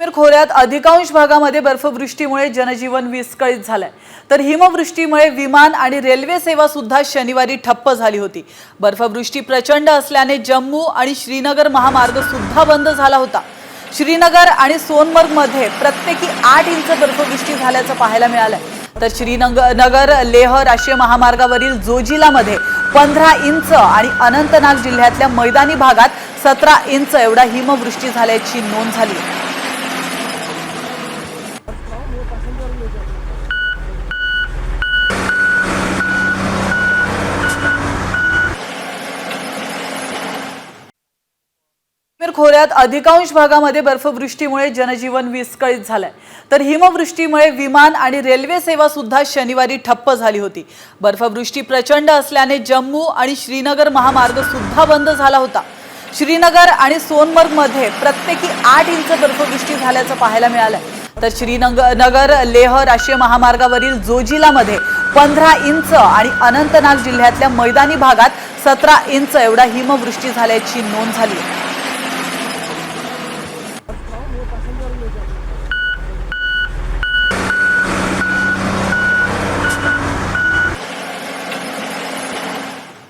काश्मीर खोऱ्यात अधिकांश भागामध्ये बर्फवृष्टीमुळे जनजीवन विस्कळीत झालंय, तर हिमवृष्टीमुळे विमान आणि रेल्वे सेवा सुद्धा शनिवारी ठप्प झाली होती। बर्फवृष्टी प्रचंड असल्याने जम्मू आणि श्रीनगर महामार्ग सुद्धा बंद झाला होता। श्रीनगर आणि सोनमर्ग मध्ये प्रत्येकी 8 इंच बर्फवृष्टी झाल्याचं पाहायला मिळालंय, तर श्रीनगर लेह राष्ट्रीय महामार्गावरील जोजिला मध्ये 15 इंच आणि अनंतनाग जिल्ह्यातल्या मैदानी भागात 17 इंच एवढा हिमवृष्टी झाल्याची नोंद झाली आहे। काश्मीर खोऱ्यात अधिकांश भागामध्ये बर्फवृष्टीमुळे जनजीवन विस्कळीत झालंय, तर हिमवृष्टीमुळे विमान आणि रेल्वे सेवा सुद्धा शनिवारी ठप्प झाली होती। बर्फवृष्टी प्रचंड असल्याने जम्मू आणि श्रीनगर महामार्ग सुद्धा बंद झाला होता। श्रीनगर आणि सोनमर्ग मध्ये प्रत्येकी 8 इंच बर्फवृष्टी झाल्याचं पाहायला मिळालंय, तर श्रीनगर लेह राष्ट्रीय महामार्गावरील जोजिला मध्ये 15 इंच आणि अनंतनाग जिल्ह्यातल्या मैदानी भागात 17 इंच एवढा हिमवृष्टी झाल्याची नोंद झाली आहे।